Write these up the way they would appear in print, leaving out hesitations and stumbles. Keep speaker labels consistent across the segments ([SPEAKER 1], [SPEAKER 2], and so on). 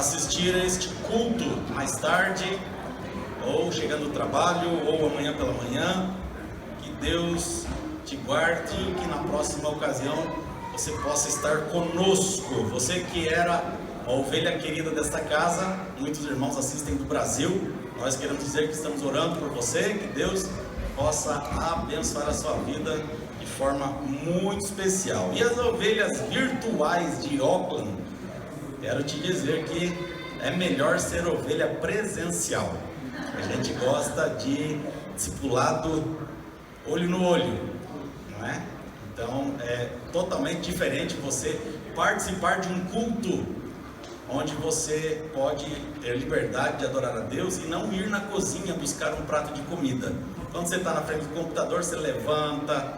[SPEAKER 1] assistir a este culto mais tarde, ou chegando do trabalho, ou amanhã pela manhã. Que Deus te guarde, que na próxima ocasião você possa estar conosco. Você que era a ovelha querida desta casa, muitos irmãos assistem do Brasil. Nós queremos dizer que estamos orando por você, que Deus possa abençoar a sua vida de forma muito especial. E as ovelhas virtuais de Auckland, quero te dizer que é melhor ser ovelha presencial. A gente gosta de discipulado olho no olho, não é? Então é totalmente diferente você participar de um culto onde você pode ter liberdade de adorar a Deus e não ir na cozinha buscar um prato de comida. Quando você está na frente do computador, você levanta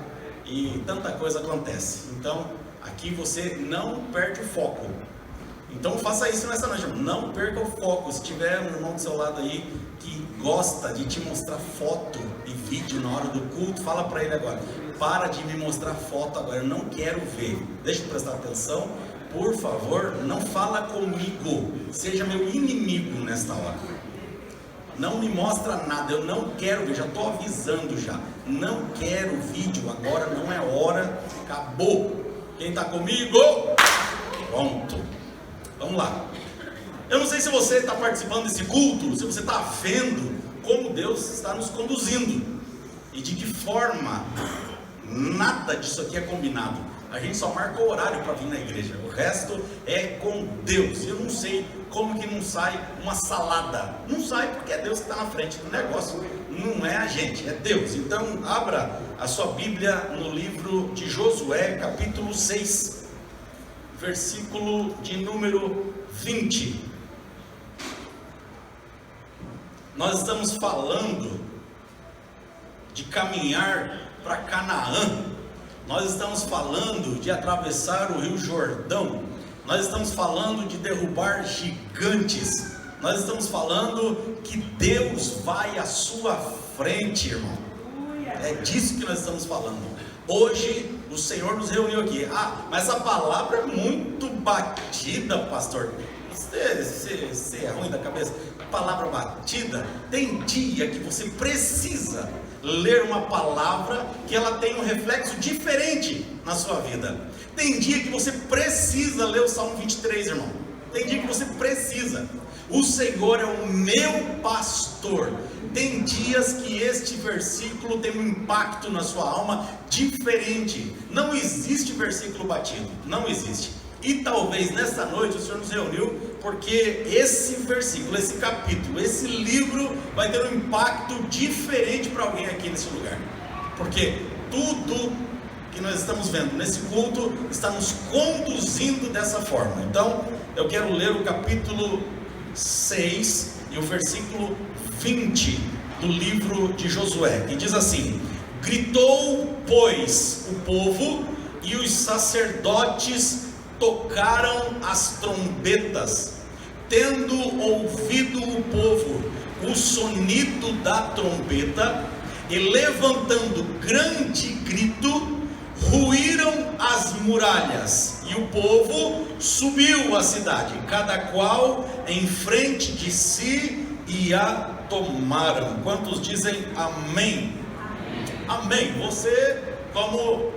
[SPEAKER 1] e tanta coisa acontece. Então aqui você não perde o foco. Então faça isso nessa noite, não perca o foco. Se tiver um irmão do seu lado aí que gosta de te mostrar foto e vídeo na hora do culto, fala para ele agora: para de me mostrar foto agora, eu não quero ver. Deixa eu prestar atenção, por favor, não fala comigo, seja meu inimigo nesta hora. Não me mostra nada, eu não quero ver, já estou avisando já. Não quero vídeo agora, não é hora, acabou. Quem está comigo? Pronto. Vamos lá. Eu não sei se você está participando desse culto, se você está vendo como Deus está nos conduzindo e de que forma. Nada disso aqui é combinado. A gente só marca o horário para vir na igreja. O resto é com Deus. Eu não sei como que não sai uma salada. Não sai porque é Deus que está na frente do negócio. Não é a gente, é Deus. Então abra a sua Bíblia no livro de Josué, capítulo 6. versículo de número 20. Nós estamos falando de caminhar para Canaã. Nós estamos falando de atravessar o Rio Jordão. Nós estamos falando de derrubar gigantes. Nós estamos falando que Deus vai à sua frente, irmão. É disso que nós estamos falando. Hoje o Senhor nos reuniu aqui. Mas a palavra é muito batida, pastor. Você é ruim da cabeça. Palavra batida. Tem dia que você precisa ler uma palavra que ela tem um reflexo diferente na sua vida. Tem dia que você precisa ler o Salmo 23, irmão. Tem dia que você precisa. O Senhor é o meu pastor. Tem dias que este versículo tem um impacto na sua alma diferente. Não existe versículo batido, não existe. E talvez nesta noite o Senhor nos reuniu porque esse versículo, esse capítulo, esse livro vai ter um impacto diferente para alguém aqui nesse lugar. Porque tudo que nós estamos vendo nesse culto está nos conduzindo dessa forma. Então eu quero ler o capítulo 6 e o versículo 20 do livro de Josué, que diz assim: gritou, pois, o povo, e os sacerdotes tocaram as trombetas. Tendo ouvido o povo o sonido da trombeta, e levantando grande grito, ruíram as muralhas, e o povo subiu à cidade, cada qual em frente de si, e a tomaram. Quantos dizem amém? Amém. Você, como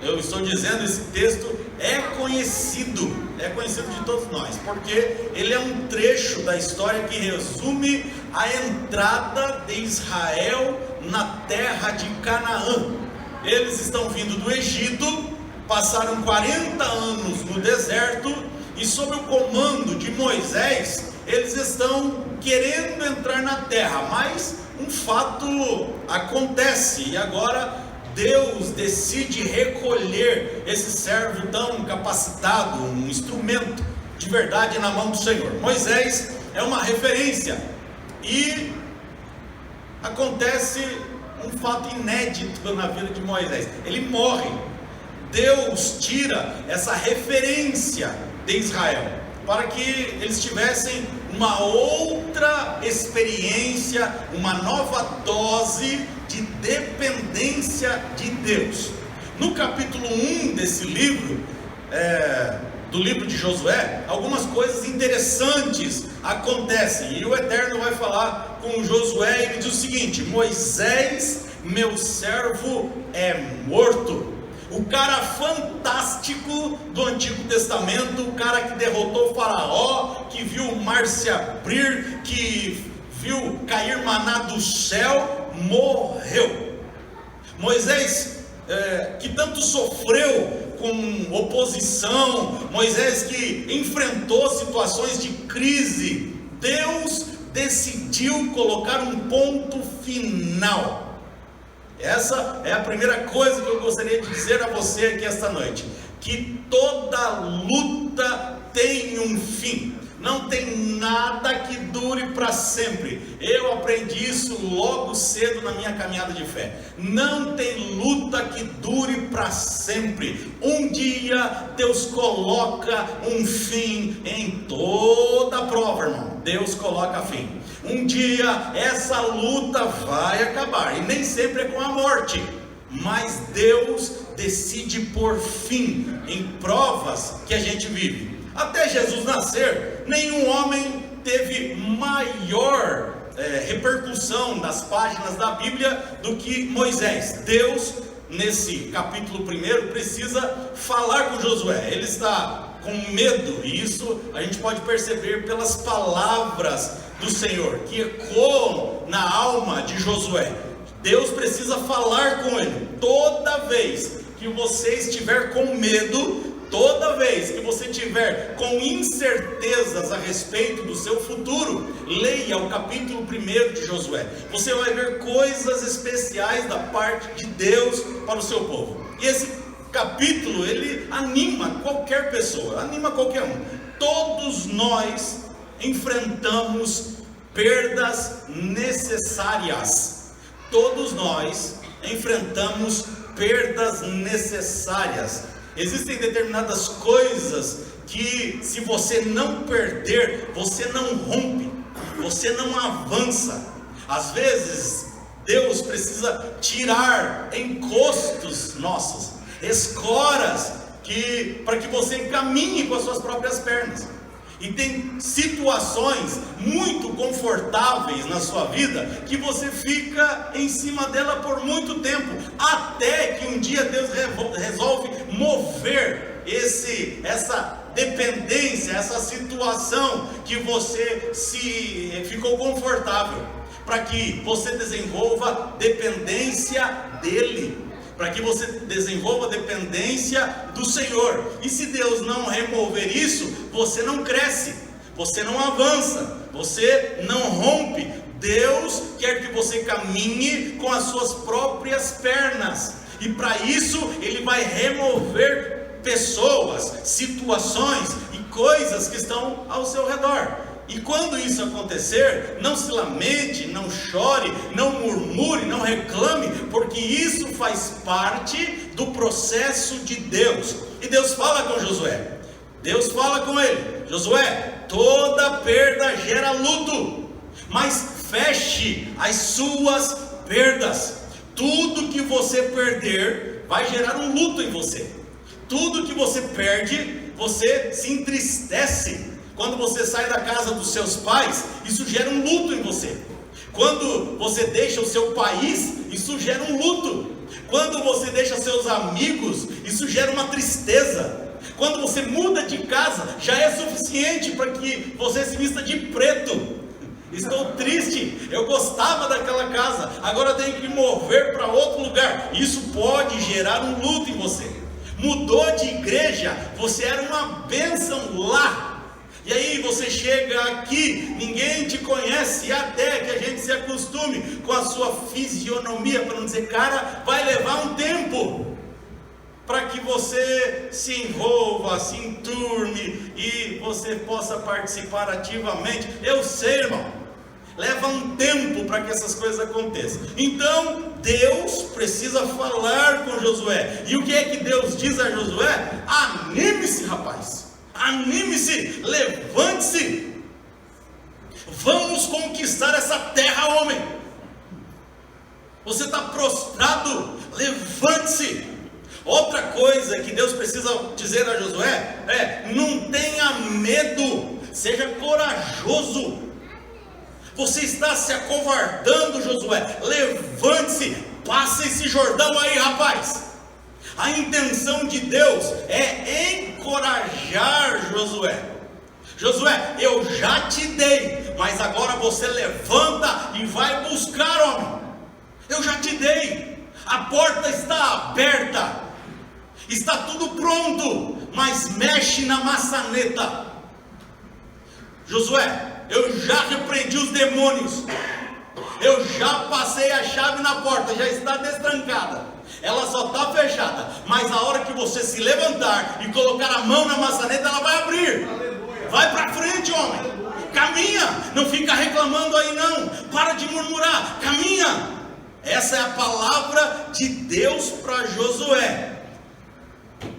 [SPEAKER 1] eu estou dizendo, esse texto é conhecido de todos nós, porque ele é um trecho da história que resume a entrada de Israel na terra de Canaã. Eles estão vindo do Egito, passaram 40 anos no deserto, e sob o comando de Moisés, eles estão querendo entrar na terra, mas um fato acontece, e agora Deus decide recolher esse servo tão capacitado, um instrumento de verdade na mão do Senhor. Moisés é uma referência, e acontece um fato inédito na vida de Moisés. Ele morre. Deus tira essa referência de Israel para que eles tivessem uma outra experiência, uma nova dose de dependência de Deus. No capítulo 1 desse livro, do livro de Josué, algumas coisas interessantes acontecem, e o Eterno vai falar com Josué, e ele diz o seguinte: Moisés, meu servo, é morto. O cara fantástico do Antigo Testamento, o cara que derrotou o Faraó, que viu o mar se abrir, que viu cair maná do céu, morreu. Moisés, que tanto sofreu com oposição, Moisés que enfrentou situações de crise, Deus decidiu colocar um ponto final. Essa é a primeira coisa que eu gostaria de dizer a você aqui esta noite: que toda luta tem um fim. Não tem nada que dure para sempre. Eu aprendi isso logo cedo na minha caminhada de fé. Não tem luta que dure para sempre. Um dia Deus coloca um fim em toda prova, irmão. Deus coloca fim. Um dia essa luta vai acabar, e nem sempre é com a morte, mas Deus decide pôr fim em provas que a gente vive. Até Jesus nascer, nenhum homem teve maior repercussão nas páginas da Bíblia do que Moisés. Deus, nesse capítulo 1, precisa falar com Josué. Ele está com medo, e isso a gente pode perceber pelas palavras do Senhor que ecoam na alma de Josué. Deus precisa falar com ele. Toda vez que você estiver com medo, toda vez que você tiver com incertezas a respeito do seu futuro, leia o capítulo 1 de Josué. Você vai ver coisas especiais da parte de Deus para o seu povo. E esse capítulo, ele anima qualquer pessoa, anima qualquer um. Todos nós enfrentamos perdas necessárias. Todos nós enfrentamos perdas necessárias. Existem determinadas coisas que, se você não perder, você não rompe, você não avança. Às vezes Deus precisa tirar encostos nossos, escoras, para que você caminhe com as suas próprias pernas. E tem situações muito confortáveis na sua vida que você fica em cima dela por muito tempo, até que um dia Deus resolve mover essa dependência, essa situação que você ficou confortável, para que você desenvolva dependência dele, para que você desenvolva dependência do Senhor. E se Deus não remover isso, você não cresce, você não avança, você não rompe. Deus quer que você caminhe com as suas próprias pernas, e para isso Ele vai remover pessoas, situações e coisas que estão ao seu redor. E quando isso acontecer, não se lamente, não chore, não murmure, não reclame, porque isso faz parte do processo de Deus. E Deus fala com Josué, Deus fala com ele: Josué, toda perda gera luto, mas feche as suas perdas. Tudo que você perder vai gerar um luto em você. Tudo que você perde, você se entristece. Quando você sai da casa dos seus pais, isso gera um luto em você. Quando você deixa o seu país, isso gera um luto. Quando você deixa seus amigos, isso gera uma tristeza. Quando você muda de casa, já é suficiente para que você se vista de preto. Estou triste, eu gostava daquela casa, agora tenho que me mover para outro lugar. Isso pode gerar um luto em você. Mudou de igreja, você era uma bênção lá, e aí você chega aqui, ninguém te conhece, até que a gente se acostume com a sua fisionomia, para não dizer cara, vai levar um tempo para que você se envolva, se enturme e você possa participar ativamente. Eu sei, irmão, leva um tempo para que essas coisas aconteçam. Então Deus precisa falar com Josué. E o que é que Deus diz a Josué? Anime-se, rapaz, anime-se, levante-se, vamos conquistar essa terra, homem. Você está prostrado, levante-se. Outra coisa que Deus precisa dizer a Josué é: não tenha medo, seja corajoso. Você está se acovardando, Josué. Levante-se, passa esse Jordão aí, rapaz. A intenção de Deus é encorajar Josué. Josué, eu já te dei, mas agora você levanta e vai buscar, homem. Eu já te dei, a porta está aberta, está tudo pronto, mas mexe na maçaneta. Josué, eu já repreendi os demônios, eu já passei a chave na porta, já está destrancada, ela só está fechada, mas a hora que você se levantar e colocar a mão na maçaneta, ela vai abrir. Aleluia. Vai para frente, homem. Aleluia. Caminha, não fica reclamando aí não, para de murmurar, caminha. Essa é a palavra de Deus para Josué,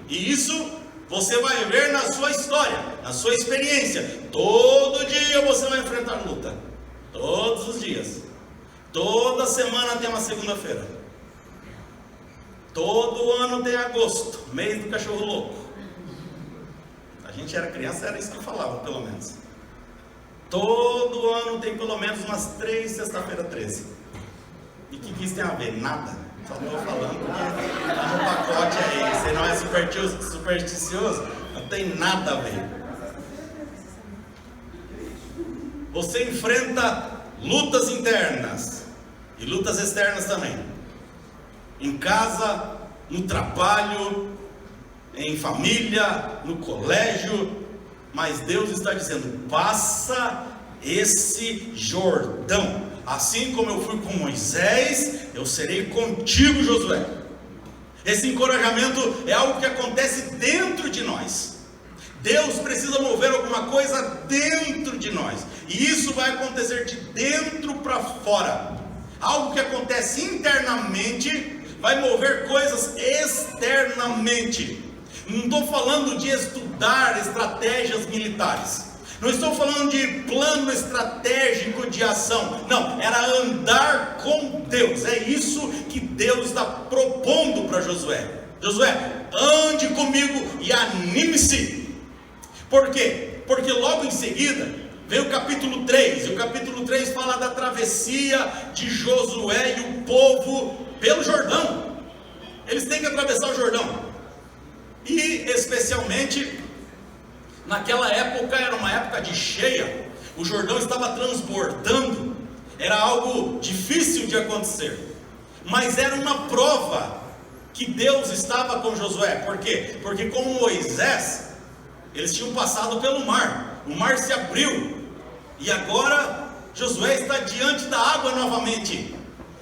[SPEAKER 1] e isso você vai ver na sua história, na sua experiência. Todo dia você vai enfrentar luta, todos os dias. Toda semana tem uma segunda-feira, todo ano tem agosto, mês do cachorro louco. A gente era criança, era isso que falava, pelo menos. Todo ano tem pelo menos umas 3 sexta-feira 13. E o que isso tem a ver? Nada. Só estou falando porque tá no pacote aí. Você não é supersticioso? Não tem nada a ver. Você enfrenta lutas internas e lutas externas também. Em casa, no trabalho, em família, no colégio. Mas Deus está dizendo: passa esse Jordão. Assim como eu fui com Moisés, eu serei contigo, Josué. Esse encorajamento é algo que acontece dentro de nós. Deus precisa mover alguma coisa dentro de nós, e isso vai acontecer de dentro para fora. Algo que acontece internamente vai mover coisas externamente. Não estou falando de estudar estratégias militares, não estou falando de plano estratégico de ação, não, era andar com Deus. É isso que Deus está propondo para Josué. Josué, ande comigo e anime-se. Por quê? Porque logo em seguida vem o capítulo 3, e o capítulo 3 fala da travessia de Josué e o povo pelo Jordão. Eles têm que atravessar o Jordão, e especialmente naquela época, era uma época de cheia, o Jordão estava transbordando, era algo difícil de acontecer, mas era uma prova que Deus estava com Josué. Por quê? Porque com Moisés, eles tinham passado pelo mar, o mar se abriu, e agora Josué está diante da água novamente,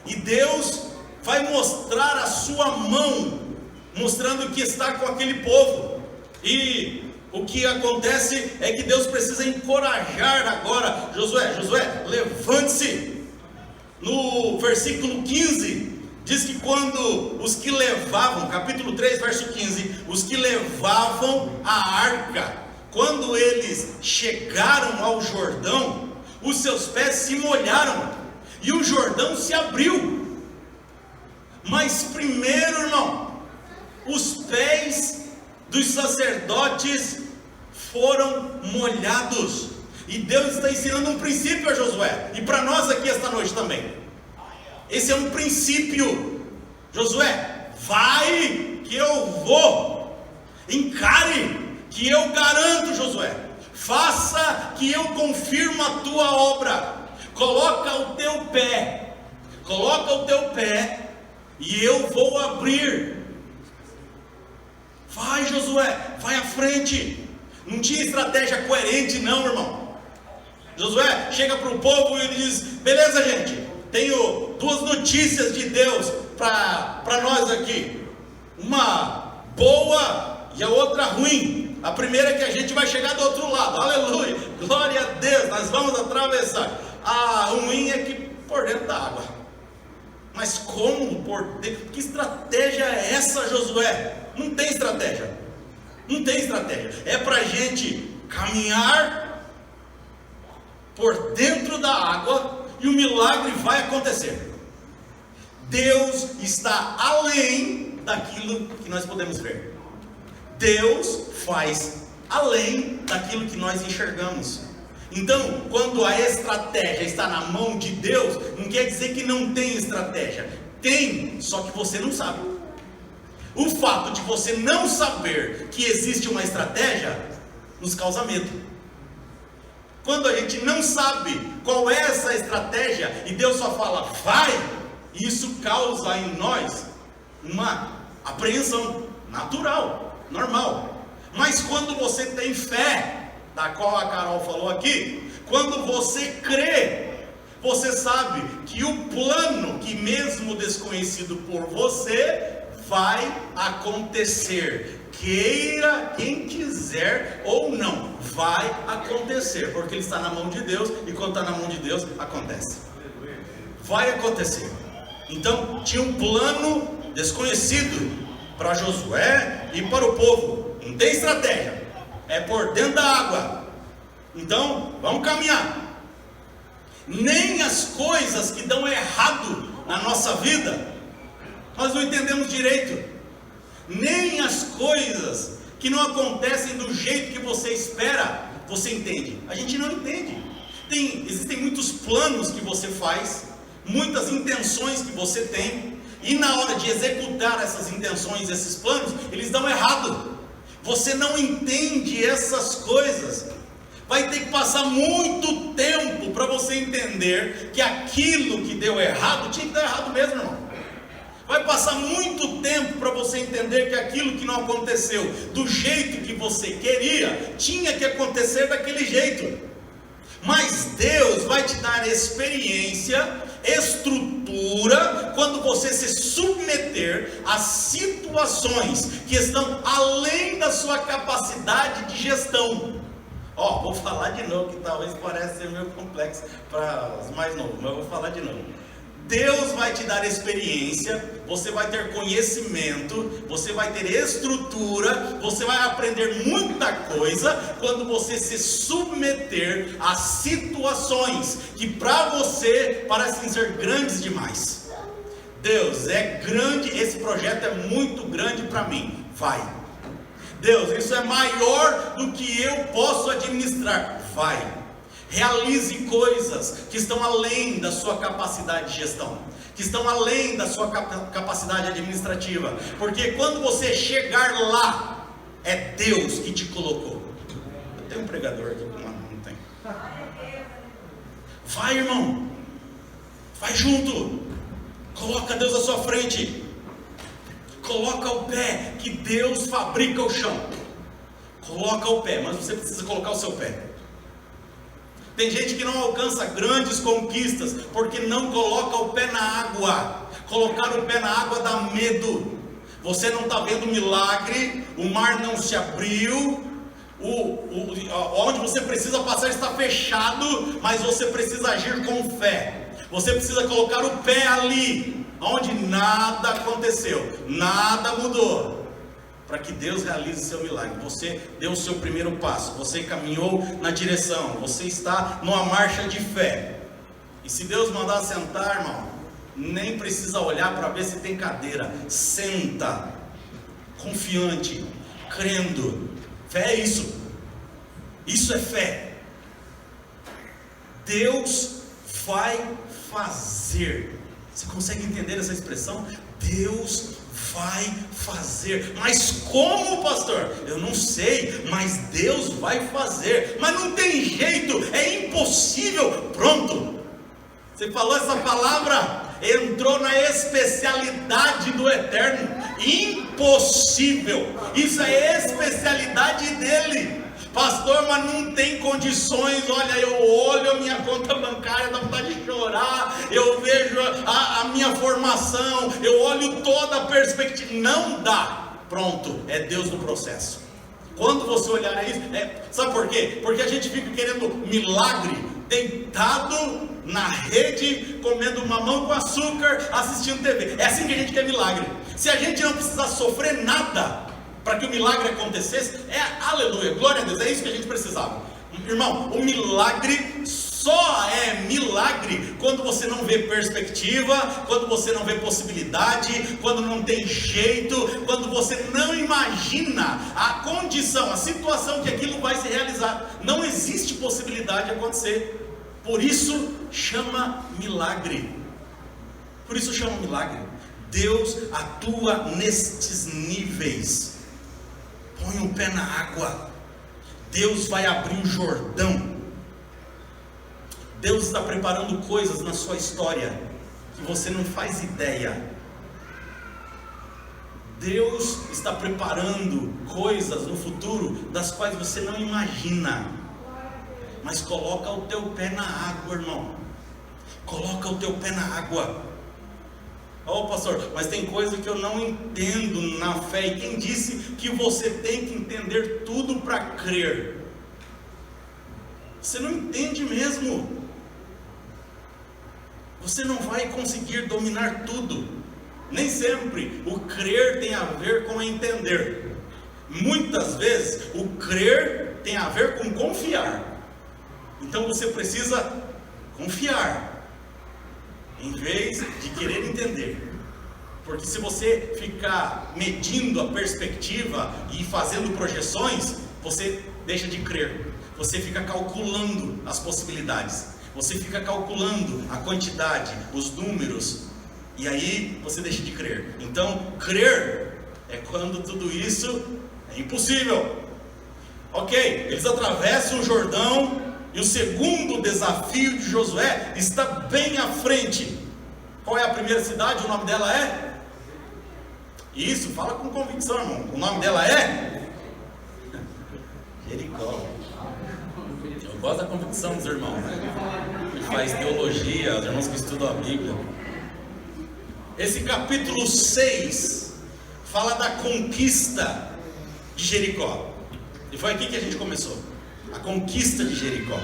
[SPEAKER 1] e Deus vai mostrar a sua mão, mostrando que está com aquele povo. E o que acontece é que Deus precisa encorajar agora Josué. Josué, levante-se. No versículo 15, diz que quando os que levavam, capítulo 3, verso 15, os que levavam a arca, quando eles chegaram ao Jordão, os seus pés se molharam, e o Jordão se abriu. Mas primeiro, irmão, os pés dos sacerdotes foram molhados, e Deus está ensinando um princípio a Josué, e para nós aqui esta noite também. Esse é um princípio. Josué, vai que eu vou, encare que eu garanto, Josué, faça que eu confirmo a tua obra, coloca o teu pé, e eu vou abrir. Vai, Josué, vai à frente. Não tinha estratégia coerente não, irmão. Josué chega para o povo e ele diz: beleza, gente, tenho duas notícias de Deus para nós aqui, uma boa e a outra ruim. A primeira é que a gente vai chegar do outro lado, aleluia, glória a Deus, nós vamos atravessar. A ruim é que por dentro da água. Mas como por dentro? Que estratégia é essa, Josué? Não tem estratégia, não tem estratégia. É para a gente caminhar por dentro da água e o milagre vai acontecer. Deus está além daquilo que nós podemos ver. Deus faz além daquilo que nós enxergamos. Então, quando a estratégia está na mão de Deus, não quer dizer que não tem estratégia. Tem, só que você não sabe. O fato de você não saber que existe uma estratégia nos causa medo. Quando a gente não sabe qual é essa estratégia e Deus só fala vai, isso causa em nós uma apreensão natural, normal. Mas quando você tem fé, da qual a Carol falou aqui, quando você crê, você sabe que o plano, que mesmo desconhecido por você, vai acontecer, queira quem quiser ou não, vai acontecer, porque ele está na mão de Deus, e quando está na mão de Deus, acontece, vai acontecer. Então tinha um plano desconhecido para Josué e para o povo, não tem estratégia, é por dentro da água. Então vamos caminhar. Nem as coisas que dão errado na nossa vida nós não entendemos direito, nem as coisas que não acontecem do jeito que você espera, você entende. A gente não entende. Existem muitos planos que você faz, muitas intenções que você tem, e na hora de executar essas intenções, esses planos, eles dão errado. Você não entende essas coisas. Vai ter que passar muito tempo para você entender que aquilo que deu errado tinha que dar errado mesmo, irmão. Vai passar muito tempo para você entender que aquilo que não aconteceu do jeito que você queria, tinha que acontecer daquele jeito. Mas Deus vai te dar experiência estrutura quando você se submeter a situações que estão além da sua capacidade de gestão. Vou falar de novo, que talvez pareça ser meio complexo para os mais novos, mas eu vou falar de novo. Deus vai te dar experiência, você vai ter conhecimento, você vai ter estrutura, você vai aprender muita coisa quando você se submeter a situações que para você parecem ser grandes demais. Deus, é grande, esse projeto é muito grande para mim, vai. Deus, isso é maior do que eu posso administrar, vai. Realize coisas que estão além da sua capacidade de gestão, que estão além da sua capacidade administrativa, porque quando você chegar lá, é Deus que te colocou. Eu tenho um pregador aqui, não tem. Vai, irmão, vai junto, coloca Deus à sua frente, coloca o pé, que Deus fabrica o chão. Coloca o pé, mas você precisa colocar o seu pé. Tem gente que não alcança grandes conquistas porque não coloca o pé na água. Colocar o pé na água dá medo. Você não está vendo milagre, o mar não se abriu, onde você precisa passar está fechado, mas você precisa agir com fé. Você precisa colocar o pé ali, onde nada aconteceu, nada mudou, para que Deus realize seu milagre. Você deu o seu primeiro passo, você caminhou na direção, você está numa marcha de fé. E se Deus mandar sentar, irmão, nem precisa olhar para ver se tem cadeira, senta, confiante, crendo. Fé é isso, isso é fé. Deus vai fazer. Você consegue entender essa expressão? Deus vai fazer. Mas como, pastor? Eu não sei, mas Deus vai fazer. Mas não tem jeito, é impossível. Pronto, você falou essa palavra, entrou na especialidade do Eterno. Impossível, isso é especialidade dele. Pastor, mas não tem condições. Olha, eu olho a minha conta bancária, dá vontade de chorar. Eu vejo a minha formação, eu olho toda a perspectiva. Não dá. Pronto, é Deus no processo. Quando você olhar a isso, sabe por quê? Porque a gente fica querendo milagre deitado na rede, comendo mamão com açúcar, assistindo TV. É assim que a gente quer milagre. Se a gente não precisar sofrer nada para que o milagre acontecesse, aleluia, glória a Deus, é isso que a gente precisava. Irmão, o milagre só é milagre quando você não vê perspectiva, quando você não vê possibilidade, quando não tem jeito, quando você não imagina a condição, a situação que aquilo vai se realizar. Não existe possibilidade de acontecer. Por isso chama milagre. Por isso chama milagre. Deus atua nestes níveis. Põe o pé na água. Deus vai abrir o Jordão. Deus está preparando coisas na sua história que você não faz ideia. Deus está preparando coisas no futuro das quais você não imagina. Mas coloca o teu pé na água, irmão. Coloca o teu pé na água. Pastor, mas tem coisa que eu não entendo na fé. E quem disse que você tem que entender tudo para crer? Você não entende mesmo. Você não vai conseguir dominar tudo. Nem sempre o crer tem a ver com entender. Muitas vezes o crer tem a ver com confiar. Então você precisa confiar em vez de querer entender. Porque se você ficar medindo a perspectiva e fazendo projeções, você deixa de crer. Você fica calculando as possibilidades. Você fica calculando a quantidade, os números, e aí você deixa de crer. Então, crer é quando tudo isso é impossível. Ok, eles atravessam o Jordão. E o segundo desafio de Josué está bem à frente. Qual é a primeira cidade? O nome dela é? Isso, fala com convicção, irmão. O nome dela é? Jericó. Eu gosto da convicção dos irmãos, né? Que faz teologia, os irmãos que estudam a Bíblia. Esse capítulo 6 fala da conquista de Jericó. E foi aqui que a gente começou. A conquista de Jericó.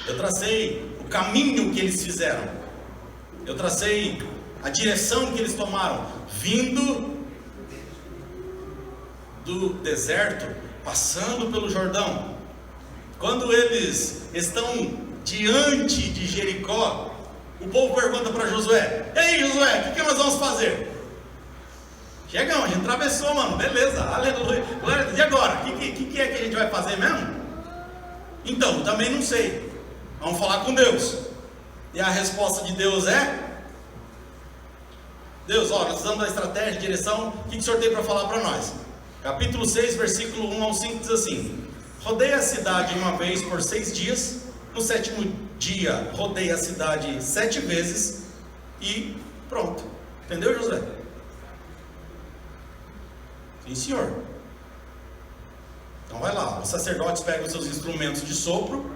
[SPEAKER 1] Eu tracei o caminho que eles fizeram. Eu tracei a direção que eles tomaram, vindo do deserto, passando pelo Jordão. Quando eles estão diante de Jericó, o povo pergunta para Josué: e aí, Josué, o que nós vamos fazer? Chegamos, a gente atravessou, mano, beleza, aleluia. E agora? O que é que a gente vai fazer mesmo? Então, também não sei. Vamos falar com Deus. E a resposta de Deus é: Deus, nós precisamos da estratégia, direção. O que o Senhor tem para falar para nós? Capítulo 6, versículo 1 ao 5 diz assim: rodei a cidade uma vez por 6 dias. No 7º dia, rodei a cidade 7 vezes. E pronto. Entendeu, José? Sim, senhor. Então vai lá, os sacerdotes pegam seus instrumentos de sopro,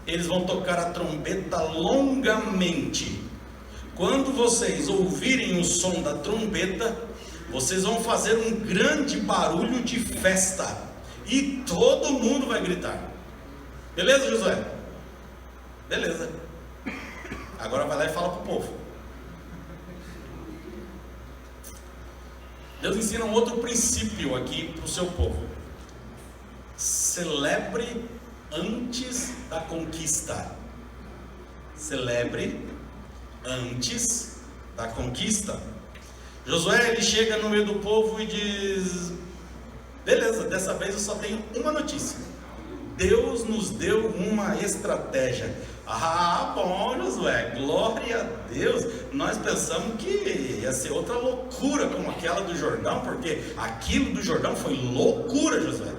[SPEAKER 1] eles vão tocar a trombeta longamente. Quando vocês ouvirem o som da trombeta, vocês vão fazer um grande barulho de festa, e todo mundo vai gritar. Beleza, Josué? Beleza. Agora vai lá e fala para o povo. Deus ensina um outro princípio aqui para o seu povo: celebre antes da conquista. Celebre antes da conquista. Josué, ele chega no meio do povo e diz: beleza, dessa vez eu só tenho uma notícia. Deus nos deu uma estratégia. Ah, bom, Josué, glória a Deus. Nós pensamos que ia ser outra loucura como aquela do Jordão, porque aquilo do Jordão foi loucura, Josué.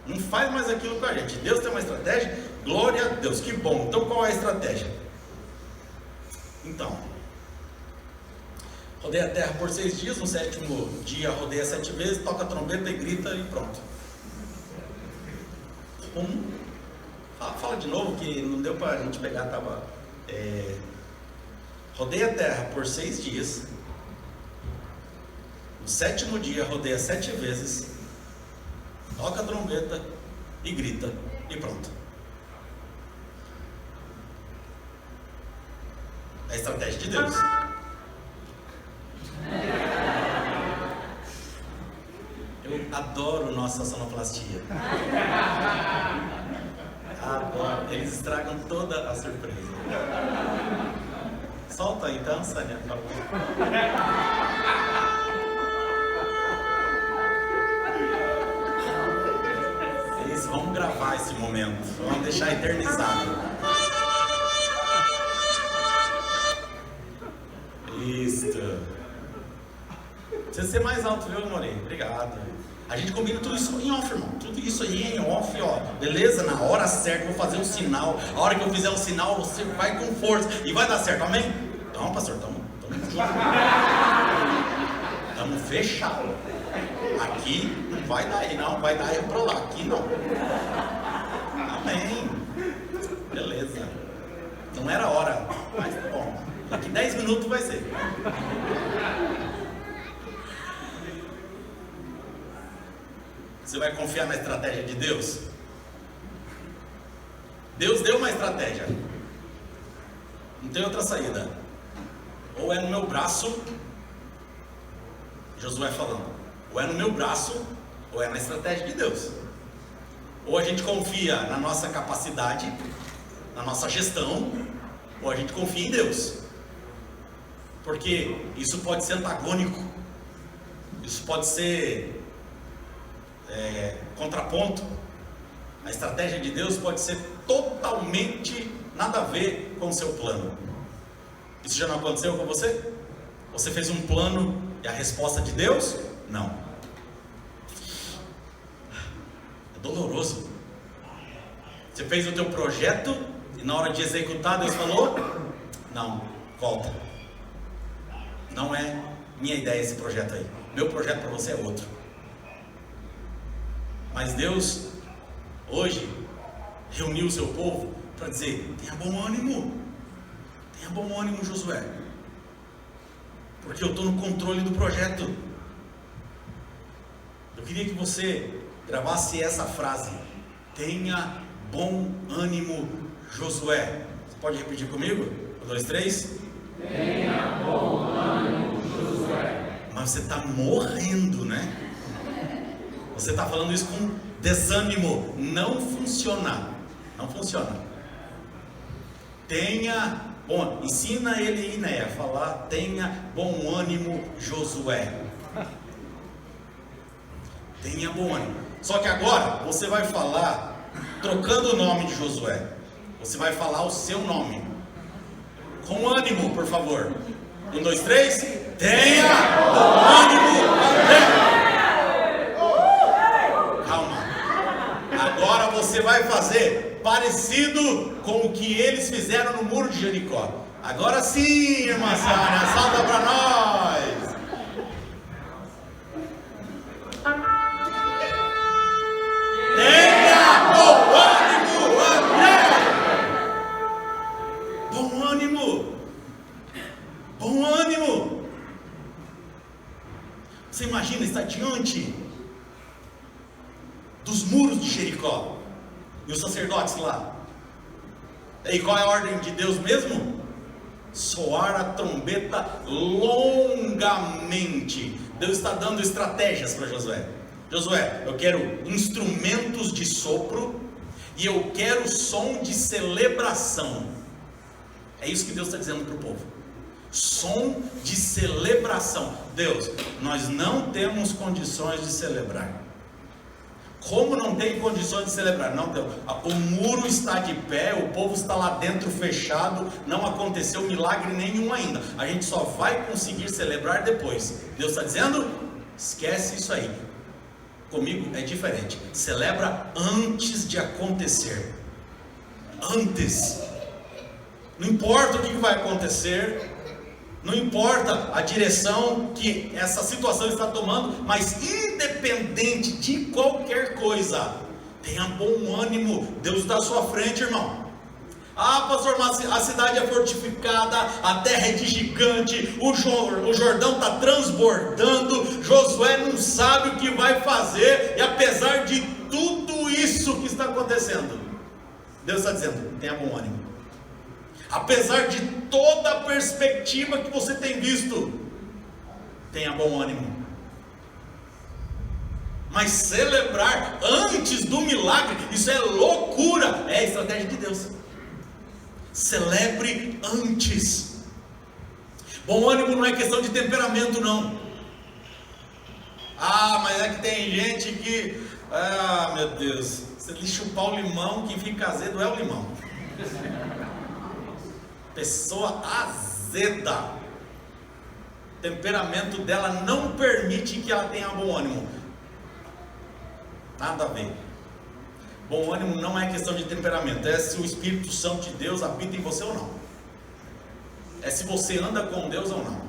[SPEAKER 1] Não faz mais aquilo com a gente. Deus tem uma estratégia, glória a Deus, que bom. Então qual é a estratégia? Então, rodei a terra por 6 dias, no 7º dia rodeia 7 vezes, toca a trombeta e grita e pronto. Fala de novo que não deu para a gente pegar, rodei a terra por 6 dias, no 7º dia rodeia 7 vezes, toca a trombeta e grita e pronto. É a estratégia de Deus. Eu adoro nossa sonoplastia. Adoro. Eles estragam toda a surpresa. Solta então, Sânia, por favor. É isso, vamos gravar esse momento. Vamos deixar eternizado. Isso. Precisa ser mais alto, viu, Amorei? Obrigado. A gente combina tudo isso em off, irmão. Tudo isso aí em off, ó. Beleza? Na hora certa, vou fazer um sinal. A hora que eu fizer um sinal, você vai com força. E vai dar certo, amém? Então, pastor, tamo junto. Tamo fechado. Aqui não vai dar aí, não. Vai dar aí pra lá. Aqui não. Amém. Beleza. Não era hora, mas tá bom. Daqui 10 minutos vai ser. Você vai confiar na estratégia de Deus? Deus deu uma estratégia. Não tem outra saída. Ou é no meu braço, Josué falando, ou é no meu braço, ou é na estratégia de Deus. Ou a gente confia na nossa capacidade, na nossa gestão, ou a gente confia em Deus. Porque isso pode ser antagônico. Isso pode ser contraponto. A estratégia de Deus pode ser totalmente nada a ver com o seu plano. Isso já não aconteceu com você? Você fez um plano e a resposta de Deus? Não. É doloroso. Você fez o teu projeto e na hora de executar Deus falou: não, volta. Não é minha ideia esse projeto aí. Meu projeto para você é outro. Mas Deus, hoje, reuniu o seu povo para dizer: tenha bom ânimo, Josué, porque eu estou no controle do projeto. Eu queria que você gravasse essa frase: tenha bom ânimo, Josué. Você pode repetir comigo? 1, 2, 3.
[SPEAKER 2] Tenha bom ânimo, Josué.
[SPEAKER 1] Mas você está morrendo, né? Você está falando isso com desânimo. Não funciona. Não funciona. Tenha bom, ensina ele, né, a falar: tenha bom ânimo, Josué. Tenha bom ânimo. Só que agora você vai falar trocando o nome de Josué. Você vai falar o seu nome. Com ânimo, por favor. 1, 2, 3. Tenha bom ânimo, André. Calma. Agora você vai fazer parecido com o que eles fizeram no muro de Jericó. Agora sim, irmã Sara, salta para nós. Tenha bom ânimo, André. Bom ânimo. Bom ânimo. Você imagina estar diante dos muros de Jericó e os sacerdotes lá. E qual é a ordem de Deus mesmo? Soar a trombeta longamente. Deus está dando estratégias para Josué. Josué, eu quero instrumentos de sopro e eu quero som de celebração. É isso que Deus está dizendo para o povo. Som de celebração. Deus, nós não temos condições de celebrar. Como não tem condições de celebrar? Não, Deus, o muro está de pé, o povo está lá dentro fechado, não aconteceu milagre nenhum ainda. A gente só vai conseguir celebrar depois. Deus está dizendo: esquece isso aí. Comigo é diferente. Celebra antes de acontecer. Antes. Não importa o que vai acontecer. Não importa a direção que essa situação está tomando, mas independente de qualquer coisa, tenha bom ânimo. Deus está à sua frente, irmão. Ah, pastor, mas a cidade é fortificada, a terra é de gigante, o Jordão está transbordando, Josué não sabe o que vai fazer, e apesar de tudo isso que está acontecendo, Deus está dizendo: tenha bom ânimo. Apesar de toda a perspectiva que você tem visto, tenha bom ânimo. Mas celebrar antes do milagre, isso é loucura. É a estratégia de Deus. Celebre antes. Bom ânimo não é questão de temperamento, não. Ah, mas é que tem gente que, meu Deus, se ele chupar o limão, quem fica azedo é o limão. Pessoa azeda. O temperamento dela não permite que ela tenha bom ânimo. Nada a ver. Bom ânimo não é questão de temperamento. É se o Espírito Santo de Deus habita em você ou não. É se você anda com Deus ou não.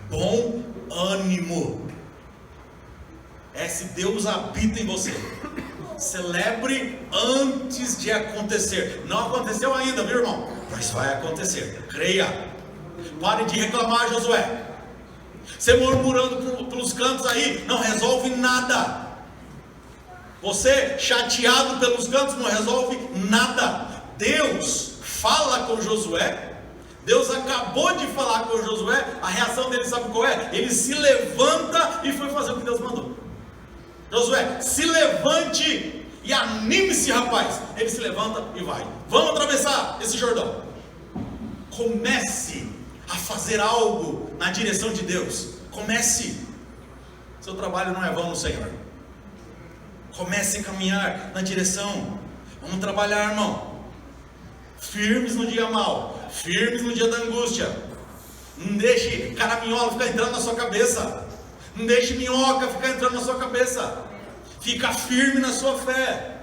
[SPEAKER 1] Bom ânimo é se Deus habita em você. Celebre antes de acontecer. Não aconteceu ainda, meu irmão, mas vai acontecer. Creia. Pare de reclamar, Josué. Você murmurando pelos cantos aí não resolve nada. Você chateado pelos cantos não resolve nada. Deus fala com Josué. Deus acabou de falar com Josué. A reação dele sabe qual é? Ele se levanta e foi fazer o que Deus mandou. Josué, se levante e anime-se, rapaz. Ele se levanta e vai. Vamos atravessar esse Jordão. Comece a fazer algo na direção de Deus. Comece. Seu trabalho não é vão no Senhor. Comece a caminhar na direção. Vamos trabalhar, irmão. Firmes no dia mau, firmes no dia da angústia. Não deixe caraminhola ficar entrando na sua cabeça. Não deixe minhoca ficar entrando na sua cabeça. Fica firme na sua fé.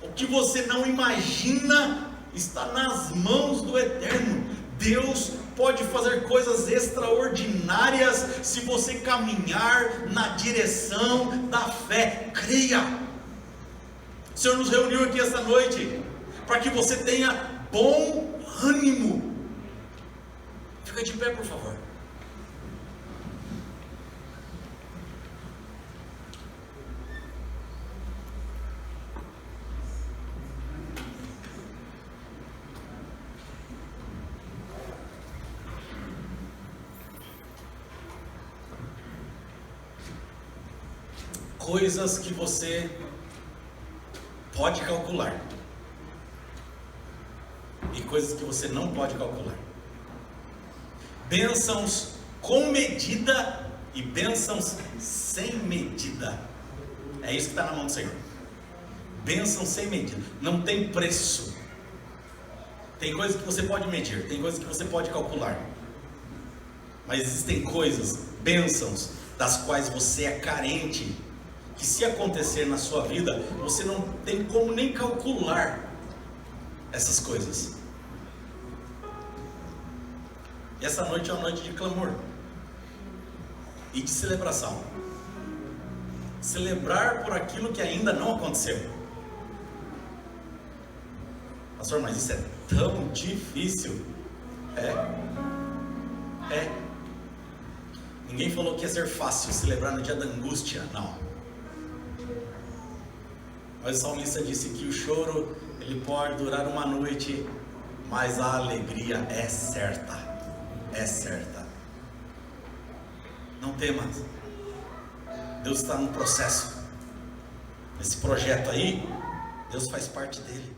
[SPEAKER 1] O que você não imagina está nas mãos do Eterno. Deus pode fazer coisas extraordinárias se você caminhar na direção da fé. Creia. O Senhor nos reuniu aqui esta noite para que você tenha bom ânimo. Fica de pé, por favor. Coisas que você pode calcular e coisas que você não pode calcular. Bênçãos com medida e bênçãos sem medida. É isso que está na mão do Senhor. Bênçãos sem medida. Não tem preço. Tem coisas que você pode medir, tem coisas que você pode calcular. Mas existem coisas, bênçãos, das quais você é carente, que se acontecer na sua vida, você não tem como nem calcular essas coisas. E essa noite é uma noite de clamor e de celebração. Celebrar por aquilo que ainda não aconteceu. Pastor, mas isso é tão difícil. É. Ninguém falou que ia ser fácil celebrar no dia da angústia, não. Mas o salmista disse que o choro, ele pode durar uma noite, mas a alegria é certa. É certa. Não temas. Deus está no processo. Esse projeto aí, Deus faz parte dele.